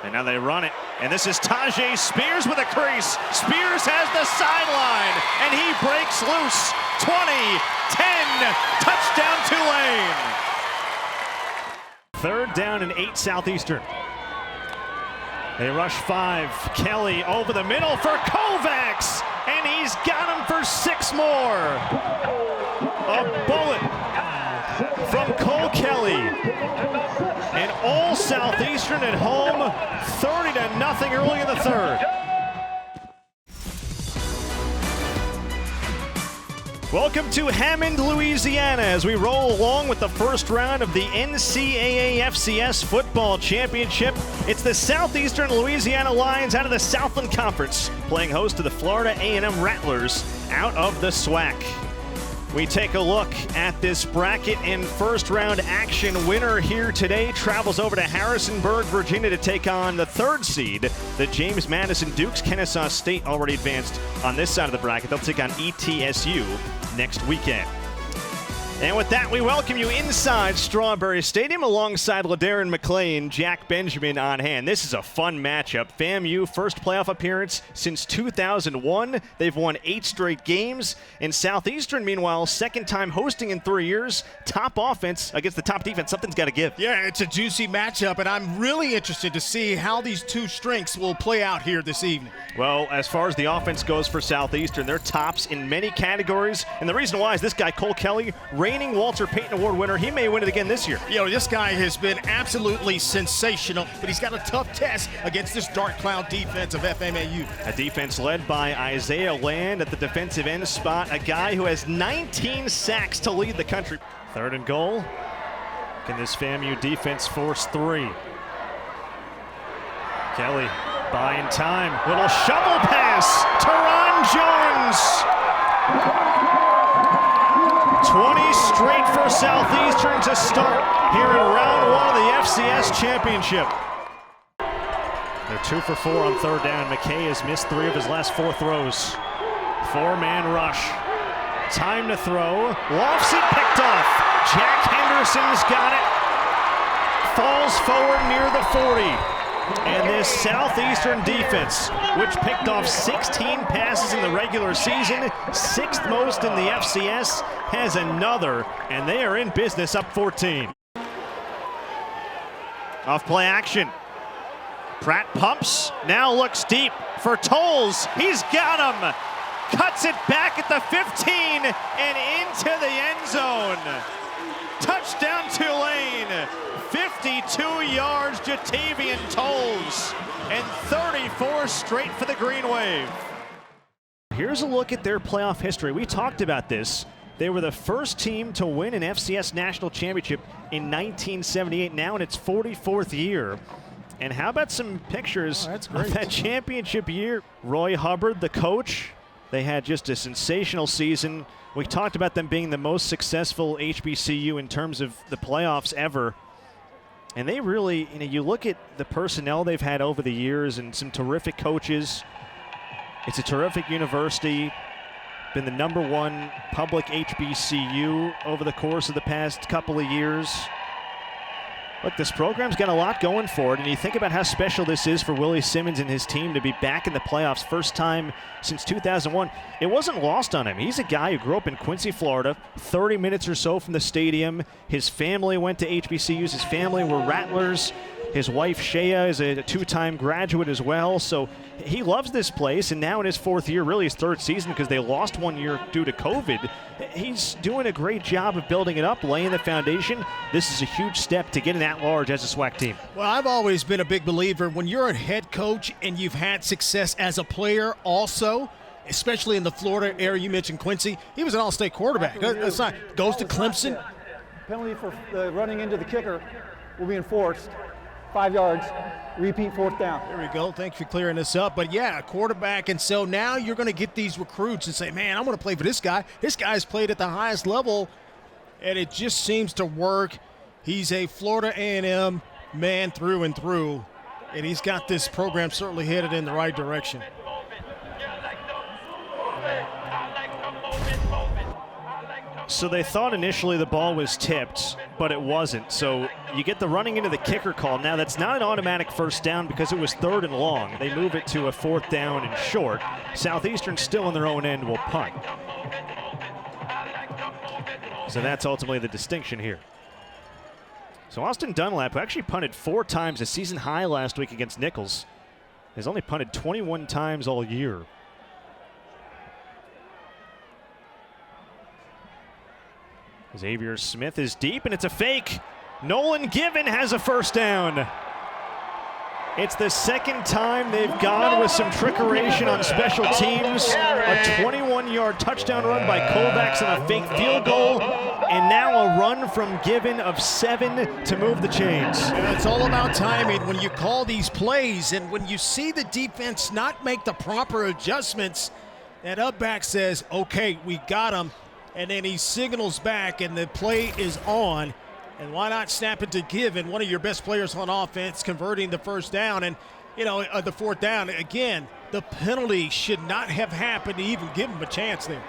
And now they run it. And this is Tyjae Spears with a crease. Spears has the sideline, and he breaks loose. 20, 10, touchdown Tulane. Third down and 8 Southeastern. They rush 5. Kelly over the middle for Kovacs, and he's got him for 6 more. A bullet from Cole Kelly. And all Southeastern at home, 30-0 early in the third. Welcome to Hammond, Louisiana, as we roll along with the first round of the NCAA FCS Football Championship. It's the Southeastern Louisiana Lions out of the Southland Conference, playing host to the Florida A&M Rattlers out of the SWAC. We take a look at this bracket in first round action. Winner here today travels over to Harrisonburg, Virginia to take on the 3rd seed, the James Madison Dukes. Kennesaw State already advanced on this side of the bracket. They'll take on ETSU next weekend. And with that, we welcome you inside Strawberry Stadium alongside LaDarren McClain, Jack Benjamin on hand. This is a fun matchup. FAMU, first playoff appearance since 2001. They've won 8 straight games. And Southeastern, meanwhile, second time hosting in 3 years. Top offense against the top defense. Something's got to give. Yeah, it's a juicy matchup, and I'm really interested to see how these two strengths will play out here this evening. Well, as far as the offense goes for Southeastern, they're tops in many categories. And the reason why is this guy, Cole Kelly, reigning Walter Payton Award winner. He may win it again this year. You know, this guy has been absolutely sensational, but he's got a tough test against this dark cloud defense of FAMU. A defense led by Isaiah Land at the defensive end spot, a guy who has 19 sacks to lead the country. 3rd and goal. Can this FAMU defense force 3? Kelly buying time. Little shovel pass. Teron Jones. 20 straight for Southeastern to start here in round 1 of the FCS Championship. They're 2 for 4 on 3rd down. McKay has missed 3 of his last 4 throws. 4-man rush. Time to throw. Lofts it, picked off. Jack Henderson's got it. Falls forward near the 40. And this Southeastern defense, which picked off 16 passes in the regular season, 6th most in the FCS, has another, and they are in business up 14. Off play action. Pratt pumps, now looks deep for Tolles. He's got him. Cuts it back at the 15 and into the end zone. Touchdown Tulane. 52 yards, Jatavian Tolles, and 34 straight for the Green Wave. Here's a look at their playoff history. We talked about this. They were the first team to win an FCS National Championship in 1978, now in its 44th year. And how about some pictures of that championship year? Roy Hubbard, the coach, they had just a sensational season. We talked about them being the most successful HBCU in terms of the playoffs ever. And they really, you look at the personnel they've had over the years and some terrific coaches. It's a terrific university. Been the #1 public HBCU over the course of the past couple of years. Look, this program's got a lot going for it, and you think about how special this is for Willie Simmons and his team to be back in the playoffs first time since 2001. It wasn't lost on him. He's a guy who grew up in Quincy, Florida, 30 minutes or so from the stadium. His family went to HBCUs. His family were Rattlers. His wife, Shea, is a 2-time graduate as well. So he loves this place, and now in his 4th year, really his 3rd season, because they lost 1 year due to COVID, he's doing a great job of building it up, laying the foundation. This is a huge step to get an at-large as a SWAC team. Well, I've always been a big believer when you're a head coach and you've had success as a player also, especially in the Florida area. You mentioned Quincy. He was an all-state quarterback. Goes to Clemson. Penalty for running into the kicker will be enforced. 5 yards, repeat 4th down. There we go. Thanks for clearing this up. But yeah, quarterback. And so now you're going to get these recruits and say, man, I'm going to play for this guy. This guy's played at the highest level, and it just seems to work. He's a Florida A&M man through and through, and he's got this program certainly headed in the right direction. So they thought initially the ball was tipped, but it wasn't. So you get the running into the kicker call. Now that's not an automatic first down because it was 3rd and long. They move it to a 4th down and short. Southeastern still in their own end will punt. So that's ultimately the distinction here. So Austin Dunlap, who actually punted 4 times, a season high last week against Nichols, has only punted 21 times all year. Xavier Smith is deep, and it's a fake. Nolan Given has a first down. It's the 2nd time they've gone with some trickeration on special teams. A 21-yard touchdown run by Kovacs on a fake field goal, and now a run from Given of 7 to move the chains. Yeah, it's all about timing when you call these plays, and when you see the defense not make the proper adjustments, that up back says, okay, we got him. And then he signals back, and the play is on. And why not snap it to Given, one of your best players on offense, converting the first down. And, the 4th down, again, the penalty should not have happened to even give him a chance there.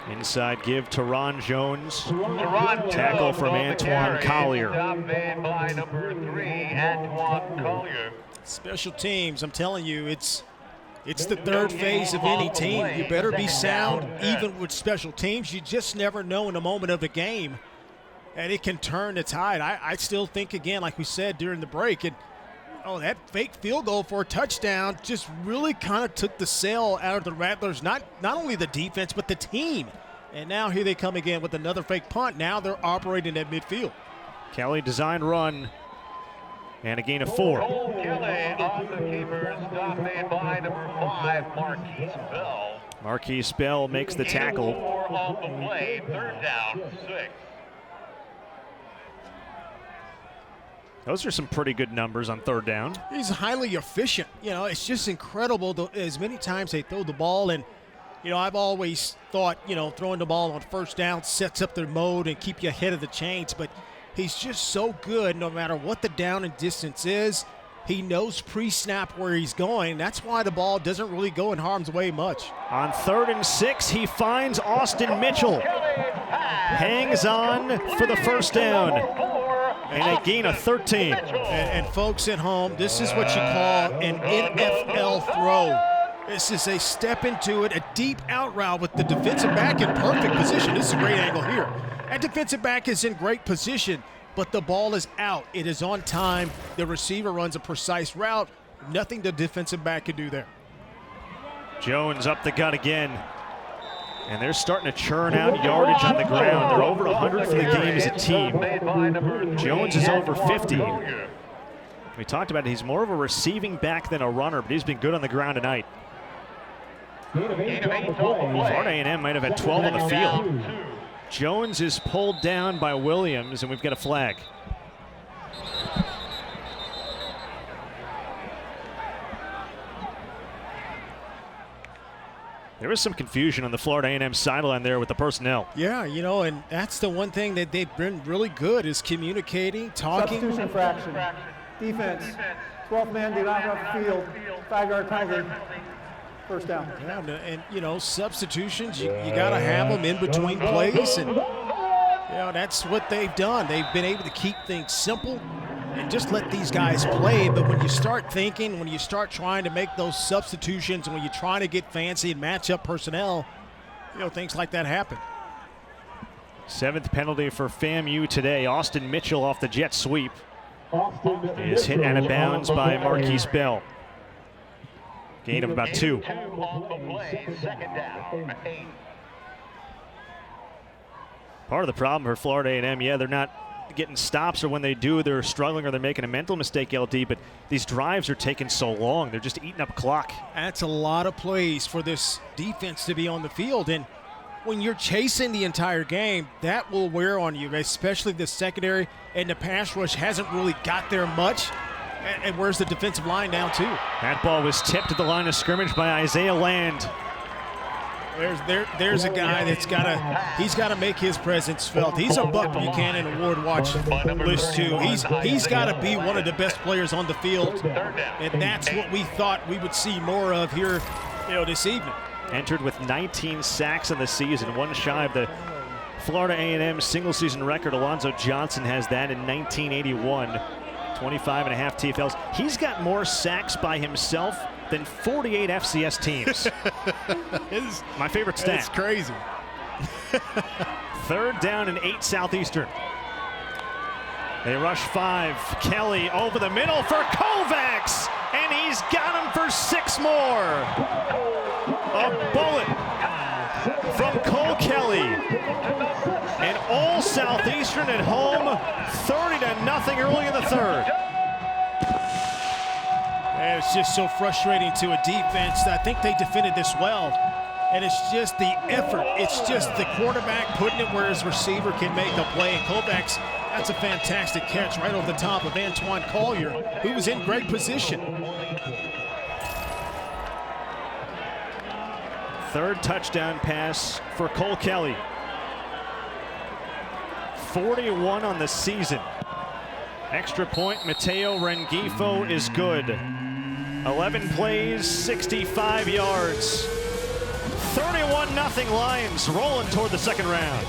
Inside give to Ron Jones. Tackle from Antoine Collier. By number 3, Antoine Collier. Special teams, I'm telling you, it's the 3rd phase of any team. You better be sound, even with special teams. You just never know in a moment of a game, and it can turn the tide. I still think, again, like we said during the break, that fake field goal for a touchdown just really kind of took the sail out of the Rattlers, not only the defense, but the team. And now here they come again with another fake punt. Now they're operating at midfield. Kelly design run. And a gain of 4. Kelly on the keeper, stopped in by number 5, Marquise Bell. Marquise Bell makes the tackle. 4 on the play, 3rd down, 6. Those are some pretty good numbers on 3rd down. He's highly efficient. It's just incredible as many times they throw the ball. And, I've always thought, throwing the ball on 1st down sets up their mode and keep you ahead of the chains. But he's just so good no matter what the down and distance is. He knows pre-snap where he's going. That's why the ball doesn't really go in harm's way much. On 3rd and 6, he finds Austin Mitchell. Hangs on for the first down. And a gain of 13. And folks at home, this is what you call an NFL throw. This is a step into it, a deep out route with the defensive back in perfect position. This is a great angle here. That defensive back is in great position, but the ball is out. It is on time. The receiver runs a precise route. Nothing the defensive back can do there. Jones up the gut again. And they're starting to churn out yardage on the ground. They're over 100 for the game as a team. Jones is over 50. We talked about it. He's more of a receiving back than a runner, but he's been good on the ground tonight. Florida A&M might have had 12 on the field. Jones is pulled down by Williams, and we've got a flag. There was some confusion on the Florida A&M sideline there with the personnel. Yeah, and that's the one thing that they've been really good is communicating, talking. Substitution infraction. Defense. 12th man did not run the field. 5-yard penalty. First down. Yeah, and substitutions, you got to have them in between plays, and that's what they've done. They've been able to keep things simple and just let these guys play. But when you start thinking, when you start trying to make those substitutions, when you're trying to get fancy and match up personnel, things like that happen. 7th penalty for FAMU today. Austin Mitchell off the jet sweep is hit out of bounds by Marquise Bell. Gain of about 2. Part of the problem for Florida A&M, they're not getting stops, or when they do, they're struggling or they're making a mental mistake, LD, but these drives are taking so long. They're just eating up clock. That's a lot of plays for this defense to be on the field, and when you're chasing the entire game, that will wear on you, especially the secondary, and the pass rush hasn't really got there much. And where's the defensive line down too? That ball was tipped at the line of scrimmage by Isaiah Land. There's a guy that's he's got to make his presence felt. He's a Buck Buchanan Award watch list too. He's got to be one of the best players on the field, and that's what we thought we would see more of here, this evening. Entered with 19 sacks in the season, one shy of the Florida A&M single-season record. Alonzo Johnson has that in 1981. 25 and a half TFLs. He's got more sacks by himself than 48 FCS teams. My favorite stat. It's crazy. 3rd down and 8 Southeastern. They rush 5. Kelly over the middle for Kovacs, and he's got him for 6 more. A bullet from Cole Kelly. And all Southeastern at home, 30-0 early in the 3rd. And it's just so frustrating to a defense. I think they defended this well. And it's just the effort. It's just the quarterback putting it where his receiver can make the play. And Kovacs, that's a fantastic catch right over the top of Antoine Collier, who was in great position. 3rd touchdown pass for Cole Kelly. 41 on the season. Extra point, Mateo Rengifo is good. 11 plays, 65 yards. 31-0 Lions rolling toward the 2nd round.